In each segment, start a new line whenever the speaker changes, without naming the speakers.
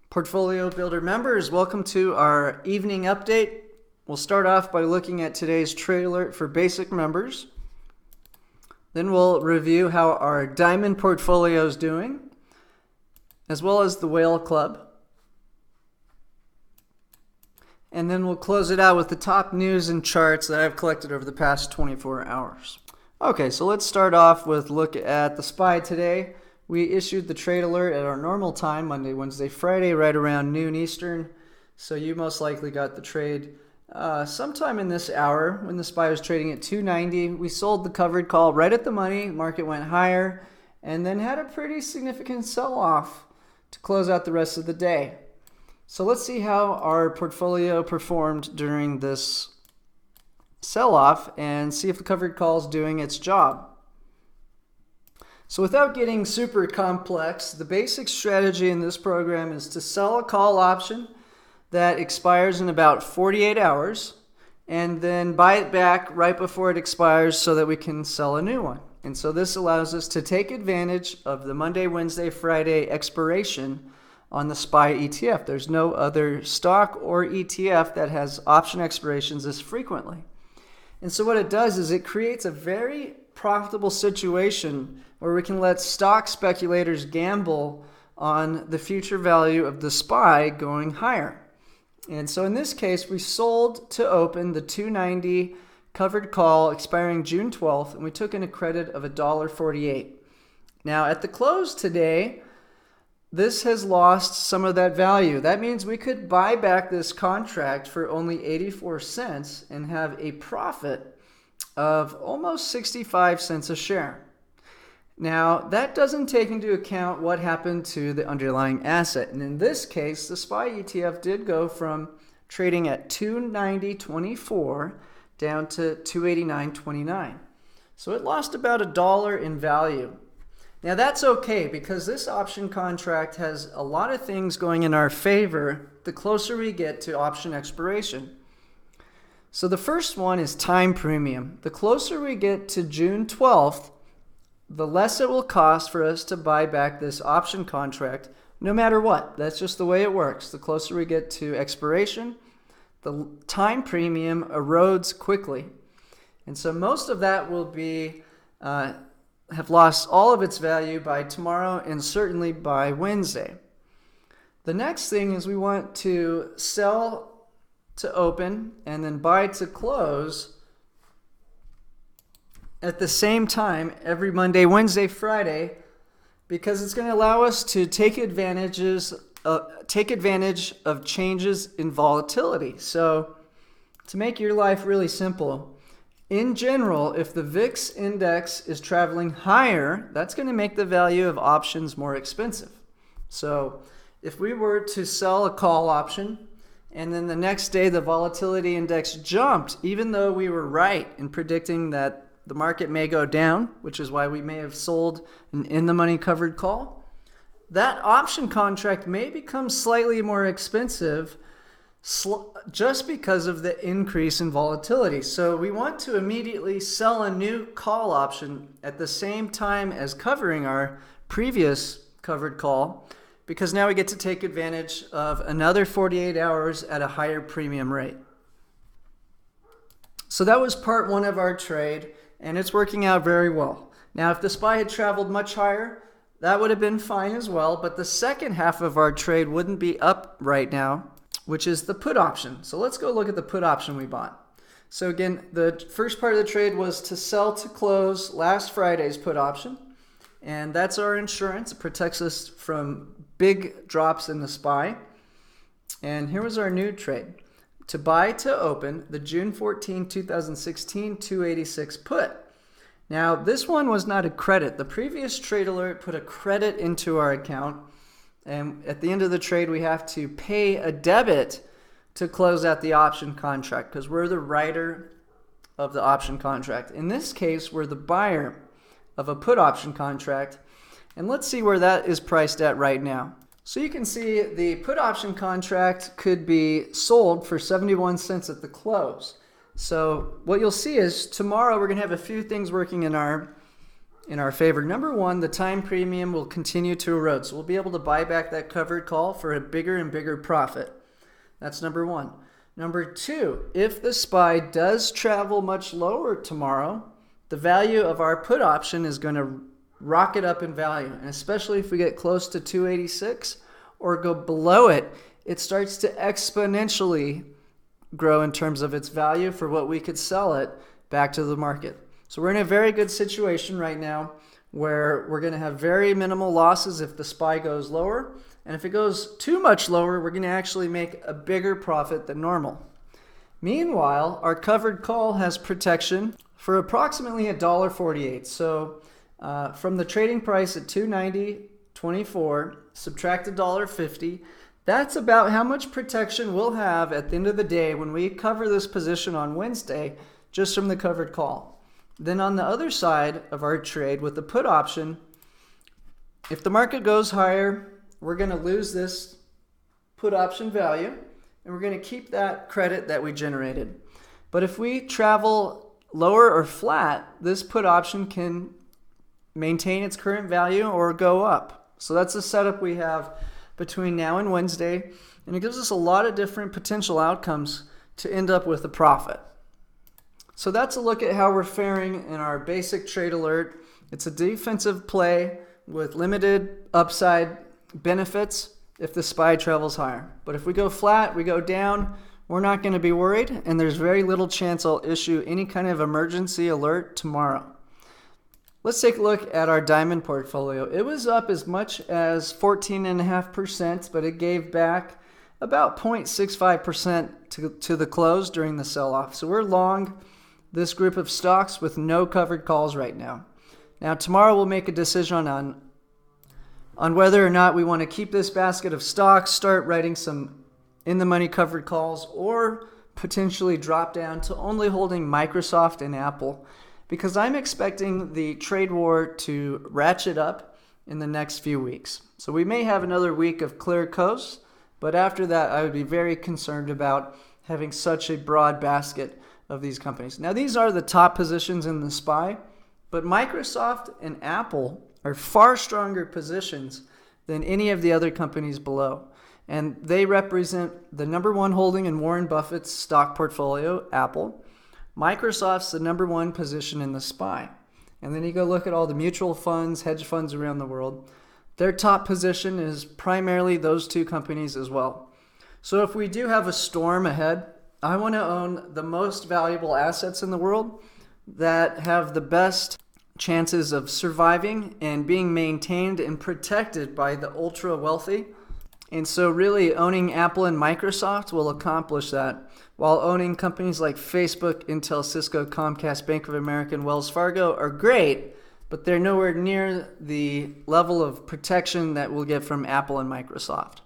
Portfolio Builder members, welcome to our evening update. We'll start off by looking at today's trade alert for basic members. Then we'll review how our Diamond portfolio is doing, as well as the Whale Club. And then we'll close it out with the top news and charts that I've collected over the past 24 hours. Okay, so let's start off with look at the SPY today. We issued the trade alert at our normal time, Monday, Wednesday, Friday, right around noon Eastern. So you most likely got the trade sometime in this hour when the SPY was trading at 290. We sold the covered call right at the money. Market went higher and then had a pretty significant sell-off to close out the rest of the day. So let's see how our portfolio performed during this sell-off and see if the covered call is doing its job. So without getting super complex, the basic strategy in this program is to sell a call option that expires in about 48 hours and then buy it back right before it expires so that we can sell a new one. And so this allows us to take advantage of the Monday, Wednesday, Friday expiration on the SPY ETF. There's no other stock or ETF that has option expirations this frequently. And so what it does is it creates a very profitable situation where we can let stock speculators gamble on the future value of the SPY going higher. And so in this case, we sold to open the 290 covered call expiring June 12th, and we took in a credit of $1.48. Now at the close today, this has lost some of that value. That means we could buy back this contract for only 84 cents and have a profit of almost 65 cents a share. Now, that doesn't take into account what happened to the underlying asset. And in this case, the SPY ETF did go from trading at 290.24 down to 289.29. So it lost about $1 in value. Now that's okay because this option contract has a lot of things going in our favor the closer we get to option expiration. So the first one is time premium. The closer we get to June 12th, the less it will cost for us to buy back this option contract no matter what. That's just the way it works. The closer we get to expiration, the time premium erodes quickly. And so most of that will be have lost all of its value by tomorrow and certainly by Wednesday. The next thing is we want to sell to open and then buy to close at the same time every Monday, Wednesday, Friday, because it's going to allow us to take advantage of changes in volatility. So to make your life really simple, in general, if the VIX index is traveling higher, that's going to make the value of options more expensive. So if we were to sell a call option and then the next day the volatility index jumped, even though we were right in predicting that the market may go down, which is why we may have sold an in-the-money covered call, that option contract may become slightly more expensive just because of the increase in volatility. So we want to immediately sell a new call option at the same time as covering our previous covered call, because now we get to take advantage of another 48 hours at a higher premium rate. So that was part one of our trade, and it's working out very well. Now, if the SPY had traveled much higher, that would have been fine as well, but the second half of our trade wouldn't be up right now, which is the put option. So let's go look at the put option we bought. So again, the first part of the trade was to sell to close last Friday's put option. And that's our insurance. It protects us from big drops in the SPY. And here was our new trade. To buy to open the June 14, 2016 286 put. Now this one was not a credit. The previous trade alert put a credit into our account. And at the end of the trade, we have to pay a debit to close out the option contract because we're the writer of the option contract. In this case, we're the buyer of a put option contract. And let's see where that is priced at right now. So you can see the put option contract could be sold for 71 cents at the close. So what you'll see is tomorrow we're going to have a few things working in our in our favor. Number one, the time premium will continue to erode. So we'll be able to buy back that covered call for a bigger and bigger profit. That's number one. Number two, if the SPY does travel much lower tomorrow, the value of our put option is going to rocket up in value. And especially if we get close to 286 or go below it, it starts to exponentially grow in terms of its value for what we could sell it back to the market. So we're in a very good situation right now where we're going to have very minimal losses if the SPY goes lower. And if it goes too much lower, we're going to actually make a bigger profit than normal. Meanwhile, our covered call has protection for approximately $1.48. So from the trading price at $290.24, subtract $1.50, that's about how much protection we'll have at the end of the day when we cover this position on Wednesday just from the covered call. Then on the other side of our trade with the put option, if the market goes higher, we're going to lose this put option value and we're going to keep that credit that we generated. But if we travel lower or flat, this put option can maintain its current value or go up. So that's the setup we have between now and Wednesday, and it gives us a lot of different potential outcomes to end up with a profit. So that's a look at how we're faring in our basic trade alert. It's a defensive play with limited upside benefits if the SPY travels higher. But if we go flat, we go down, we're not going to be worried, and there's very little chance I'll issue any kind of emergency alert tomorrow. Let's take a look at our diamond portfolio. It was up as much as 14.5%, but it gave back about 0.65% to the close during the sell-off. So we're long this group of stocks with no covered calls right now. Now tomorrow we'll make a decision on whether or not we want to keep this basket of stocks, start writing some in-the-money covered calls, or potentially drop down to only holding Microsoft and Apple, because I'm expecting the trade war to ratchet up in the next few weeks. So we may have another week of clear coast, but after that I would be very concerned about having such a broad basket of these companies. Now these are the top positions in the SPY, but Microsoft and Apple are far stronger positions than any of the other companies below. And they represent the number one holding in Warren Buffett's stock portfolio, Apple. Microsoft's the number one position in the SPY. And then you go look at all the mutual funds, hedge funds around the world. Their top position is primarily those two companies as well. So if we do have a storm ahead, I want to own the most valuable assets in the world that have the best chances of surviving and being maintained and protected by the ultra wealthy. And so really owning Apple and Microsoft will accomplish that, while owning companies like Facebook, Intel, Cisco, Comcast, Bank of America, and Wells Fargo are great, but they're nowhere near the level of protection that we'll get from Apple and Microsoft.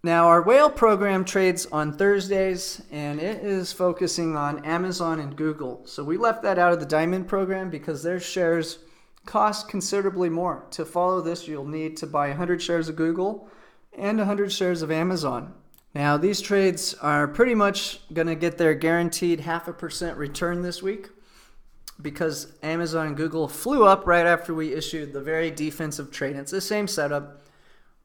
Now our whale program trades on Thursdays, and it is focusing on Amazon and Google. So we left that out of the diamond program because their shares cost considerably more. To follow this, you'll need to buy 100 shares of Google and 100 shares of Amazon. Now these trades are pretty much going to get their guaranteed 0.5% return this week because Amazon and Google flew up right after we issued the very defensive trade. It's the same setup.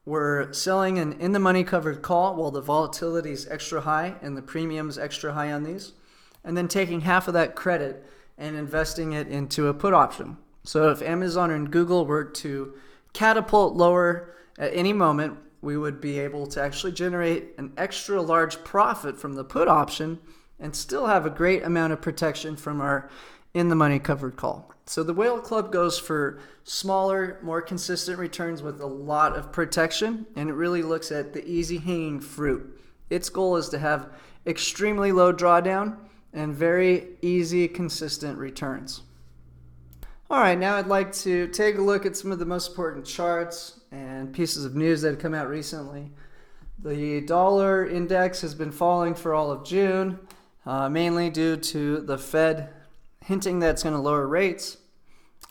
We're selling an in-the-money covered call while the volatility is extra high and the premium is extra high on these, and then taking half of that credit and investing it into a put option. So if Amazon and Google were to catapult lower at any moment, we would be able to actually generate an extra large profit from the put option and still have a great amount of protection from our in-the-money covered call. So the Whale Club goes for smaller, more consistent returns with a lot of protection, and it really looks at the easy hanging fruit. Its goal is to have extremely low drawdown and very easy, consistent returns. All right, now I'd like to take a look at some of the most important charts and pieces of news that have come out recently. The dollar index has been falling for all of June, mainly due to the Fed hinting that it's going to lower rates.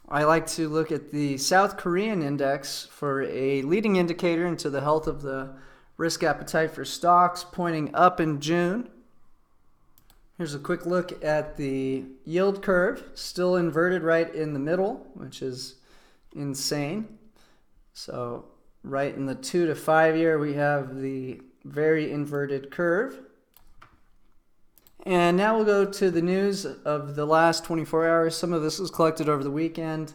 I like to look at the South Korean index for a leading indicator into the health of the risk appetite for stocks, pointing up in June. Here's a quick look at the yield curve, still inverted right in the middle, which is insane. So right in the 2 to 5 year, we have the very inverted curve. And now we'll go to the news of the last 24 hours. Some of this was collected over the weekend.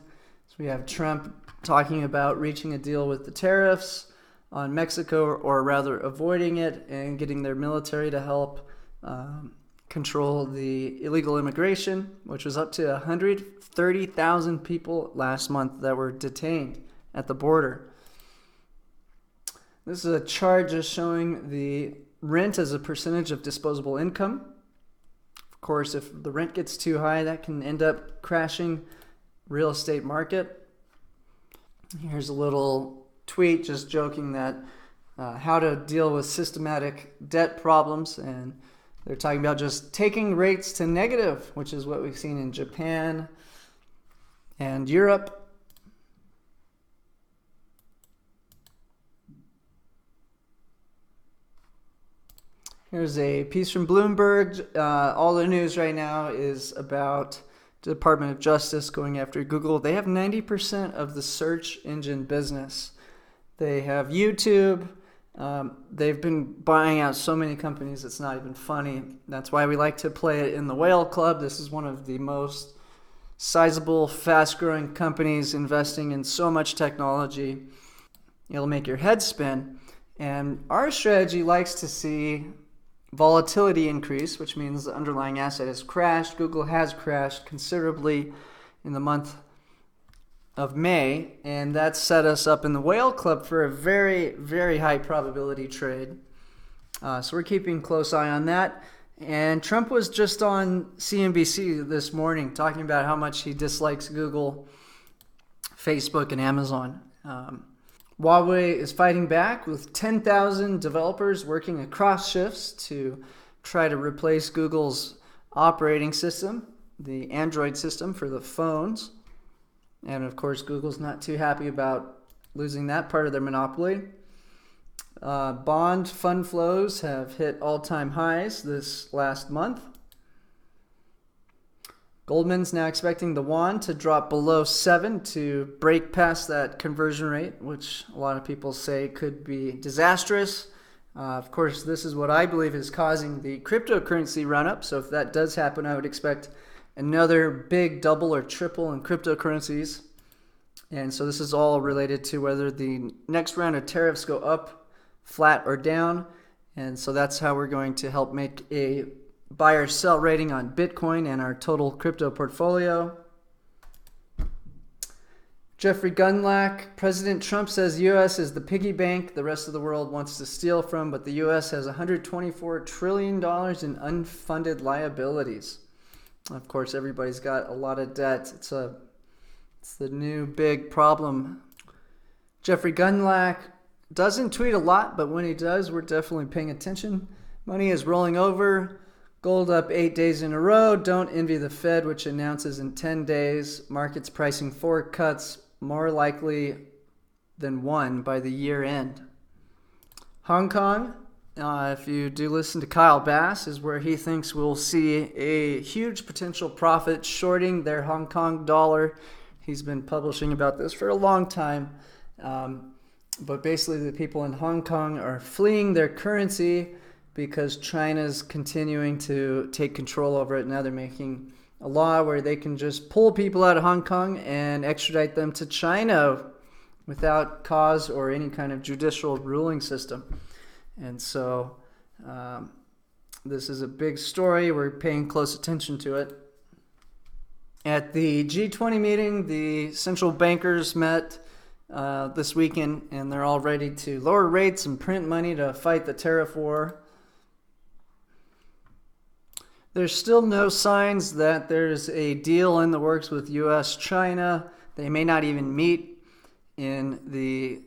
So we have Trump talking about reaching a deal with the tariffs on Mexico, or rather avoiding it, and getting their military to help control the illegal immigration, which was up to 130,000 people last month that were detained at the border. This is a chart just showing the rent as a percentage of disposable income. Of course, if the rent gets too high, that can end up crashing real estate market. Here's a little tweet just joking that how to deal with systematic debt problems, and they're talking about just taking rates to negative, which is what we've seen in Japan and Europe. Here's a piece from Bloomberg. All the news right now is about the Department of Justice going after Google. They have 90% of the search engine business. They have YouTube. They've been buying out so many companies, it's not even funny. That's why we like to play it in the Whale Club. This is one of the most sizable, fast-growing companies investing in so much technology. It'll make your head spin. And our strategy likes to see volatility increase, which means the underlying asset has crashed. Google has crashed considerably in the month of May, and that set us up in the Whale Club for a very, very high probability trade. So we're keeping a close eye on that. And Trump was just on CNBC this morning talking about how much he dislikes Google, Facebook, and Amazon. Huawei is fighting back with 10,000 developers working across shifts to try to replace Google's operating system, the Android system for the phones. And of course, Google's not too happy about losing that part of their monopoly. Bond fund flows have hit all-time highs this last month. Goldman's now expecting the yuan to drop below 7 to break past that conversion rate, which a lot of people say could be disastrous. Of course, this is what I believe is causing the cryptocurrency run-up. So if that does happen, I would expect another big double or triple in cryptocurrencies. And so this is all related to whether the next round of tariffs go up, flat, or down. And so that's how we're going to help make a buy or sell rating on Bitcoin and our total crypto portfolio. Jeffrey Gundlach, President Trump says U.S. is the piggy bank the rest of the world wants to steal from, but the U.S. has $124 trillion in unfunded liabilities. Of course, everybody's got a lot of debt. It's the new big problem. Jeffrey Gundlach doesn't tweet a lot, but when he does, we're definitely paying attention. Money is rolling over. Gold up 8 days in a row. Don't envy the Fed, which announces in 10 days. Markets pricing 4 cuts, more likely than 1 by the year end. Hong Kong, if you do listen to Kyle Bass, is where he thinks we'll see a huge potential profit shorting their Hong Kong dollar. He's been publishing about this for a long time. But basically the people in Hong Kong are fleeing their currency because China's continuing to take control over it. Now they're making a law where they can just pull people out of Hong Kong and extradite them to China without cause or any kind of judicial ruling system. And so this is a big story. We're paying close attention to it. At the G20 meeting, the central bankers met this weekend, and they're all ready to lower rates and print money to fight the tariff war. There's still no signs that there's a deal in the works with U.S. China. They may not even meet in the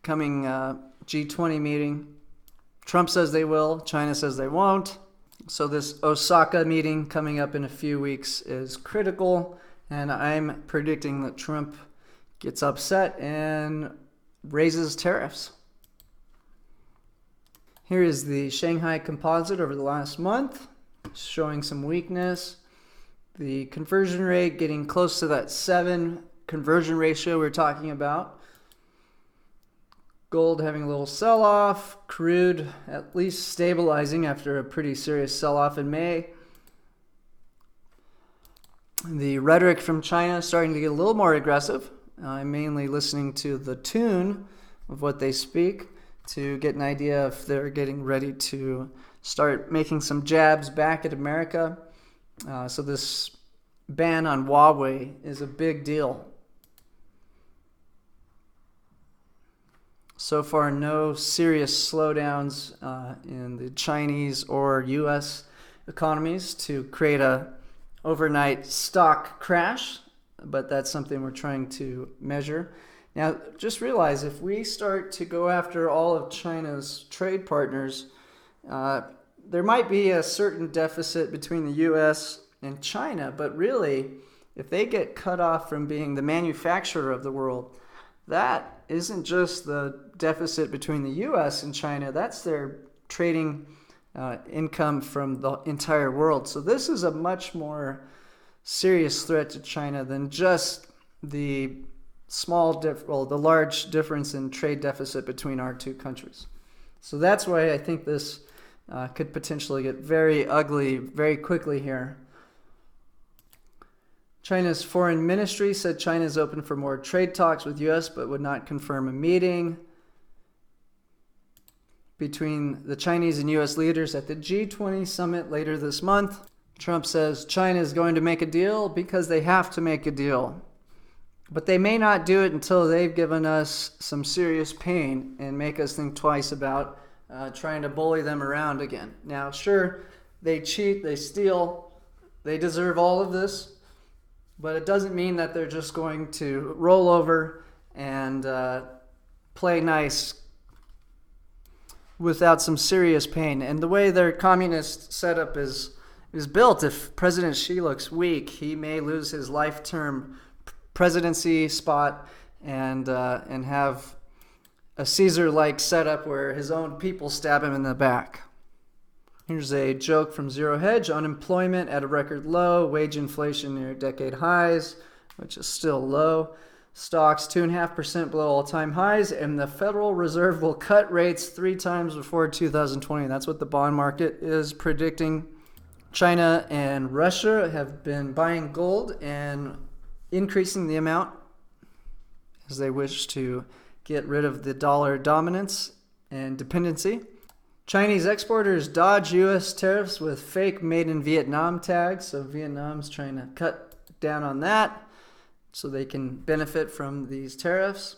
coming G20 meeting. Trump says they will. China says they won't. So this Osaka meeting coming up in a few weeks is critical, and I'm predicting that Trump gets upset and raises tariffs. Here is the Shanghai Composite over the last month, showing some weakness. The conversion rate getting close to that 7 conversion ratio we were talking about. Gold having a little sell-off. Crude at least stabilizing after a pretty serious sell-off in May. The rhetoric from China is starting to get a little more aggressive. I'm mainly listening to the tune of what they speak to get an idea if they're getting ready to start making some jabs back at America. So this ban on Huawei is a big deal. So far, no serious slowdowns in the Chinese or U.S. economies to create a overnight stock crash, but that's something we're trying to measure. Now, just realize if we start to go after all of China's trade partners, there might be a certain deficit between the U.S. and China, but really, if they get cut off from being the manufacturer of the world, that isn't just the deficit between the U.S. and China, that's their trading income from the entire world. So this is a much more serious threat to China than just the the large difference in trade deficit between our two countries. So that's why I think this could potentially get very ugly very quickly here. China's foreign ministry said China is open for more trade talks with U.S. but would not confirm a meeting between the Chinese and U.S. leaders at the G20 summit later this month. Trump says China is going to make a deal because they have to make a deal. But they may not do it until they've given us some serious pain and make us think twice about trying to bully them around again. Now, sure, they cheat, they steal, they deserve all of this, but it doesn't mean that they're just going to roll over and play nice without some serious pain. And the way their communist setup is built, if President Xi looks weak, he may lose his life-term presidency spot and have a Caesar-like setup where his own people stab him in the back. Here's a joke from Zero Hedge. Unemployment at a record low, wage inflation near decade highs, which is still low. Stocks 2.5% below all-time highs, and the Federal Reserve will cut rates 3 times before 2020. That's what the bond market is predicting. China and Russia have been buying gold and increasing the amount as they wish to get rid of the dollar dominance and dependency. Chinese exporters dodge U.S. tariffs with fake made in Vietnam tags, so Vietnam's trying to cut down on that so they can benefit from these tariffs.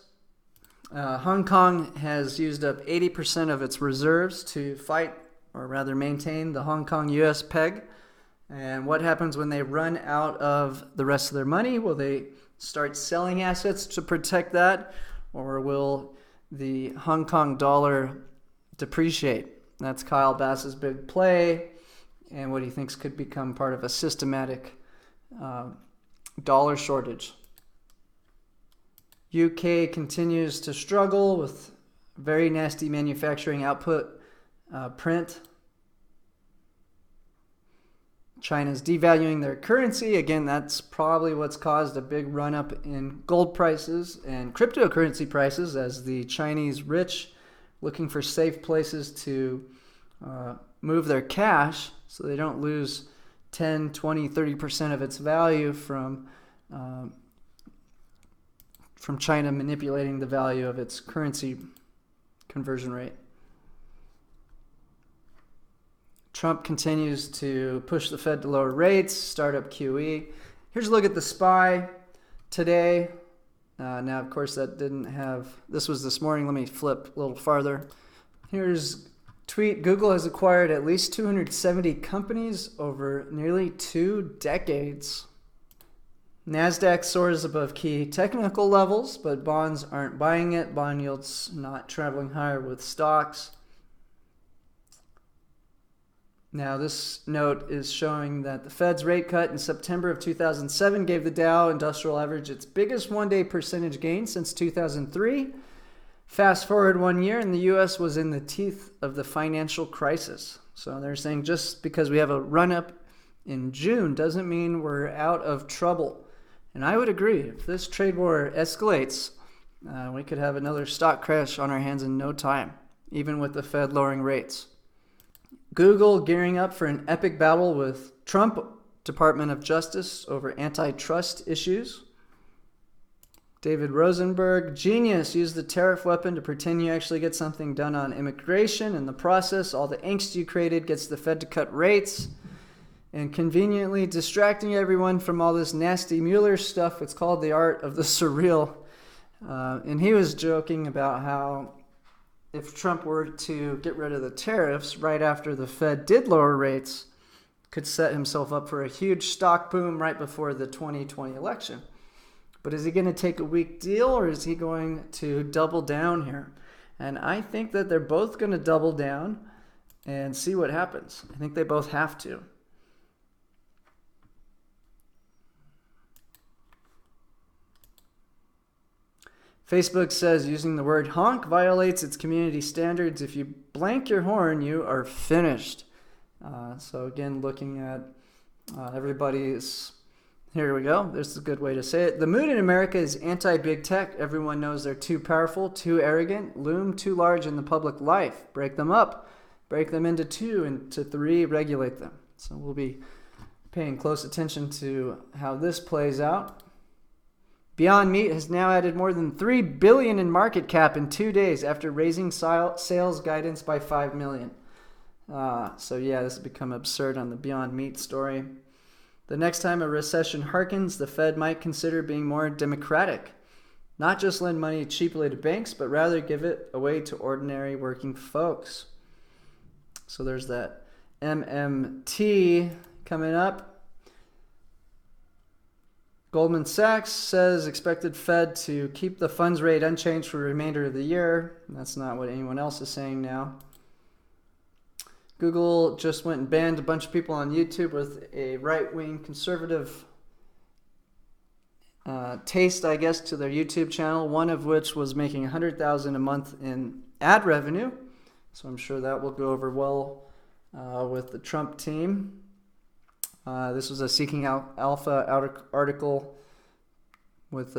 Hong Kong has used up 80% of its reserves to fight, or rather maintain, the Hong Kong-U.S. peg. And what happens when they run out of the rest of their money? Will they start selling assets to protect that? Or will the Hong Kong dollar depreciate? That's Kyle Bass's big play and what he thinks could become part of a systematic dollar shortage. UK continues to struggle with very nasty manufacturing output print. China's devaluing their currency. Again, that's probably what's caused a big run-up in gold prices and cryptocurrency prices as the Chinese rich looking for safe places to move their cash so they don't lose 10, 20, 30% of its value from China manipulating the value of its currency conversion rate. Trump continues to push the Fed to lower rates, start up QE. Here's a look at the SPY today. Now, of course, that didn't have... This was this morning. Let me flip a little farther. Here's tweet. Google has acquired at least 270 companies over nearly 2 decades. NASDAQ soars above key technical levels, but bonds aren't buying it. Bond yields not traveling higher with stocks. Now, this note is showing that the Fed's rate cut in September of 2007 gave the Dow Industrial Average its biggest one-day percentage gain since 2003. Fast forward 1 year, and the U.S. was in the teeth of the financial crisis. So they're saying just because we have a run-up in June doesn't mean we're out of trouble. And I would agree. If this trade war escalates, we could have another stock crash on our hands in no time, even with the Fed lowering rates. Google gearing up for an epic battle with Trump Department of Justice over antitrust issues. David Rosenberg, genius, used the tariff weapon to pretend you actually get something done on immigration. In the process, all the angst you created gets the Fed to cut rates and conveniently distracting everyone from all this nasty Mueller stuff. It's called the art of the surreal. And he was joking about how if Trump were to get rid of the tariffs right after the Fed did lower rates, could set himself up for a huge stock boom right before the 2020 election. But is he going to take a weak deal, or is he going to double down here? And I think that they're both going to double down and see what happens. I think they both have to. Facebook says using the word honk violates its community standards. If you blank your horn, you are finished. So again, looking at everybody's... Here we go. There's a good way to say it. The mood in America is anti-big tech. Everyone knows they're too powerful, too arrogant, loom too large in the public life. Break them up. Break them into 2, into 3, regulate them. So we'll be paying close attention to how this plays out. Beyond Meat has now added more than $3 billion in market cap in 2 days after raising sales guidance by $5 million. So yeah, this has become absurd on the Beyond Meat story. The next time a recession harkens, the Fed might consider being more democratic. Not just lend money cheaply to banks, but rather give it away to ordinary working folks. So there's that. MMT coming up. Goldman Sachs says expected Fed to keep the funds rate unchanged for the remainder of the year. That's not what anyone else is saying now. Google just went and banned a bunch of people on YouTube with a right-wing conservative taste, I guess, to their YouTube channel, one of which was making $100,000 a month in ad revenue. So I'm sure that will go over well with the Trump team. This was a Seeking Alpha article with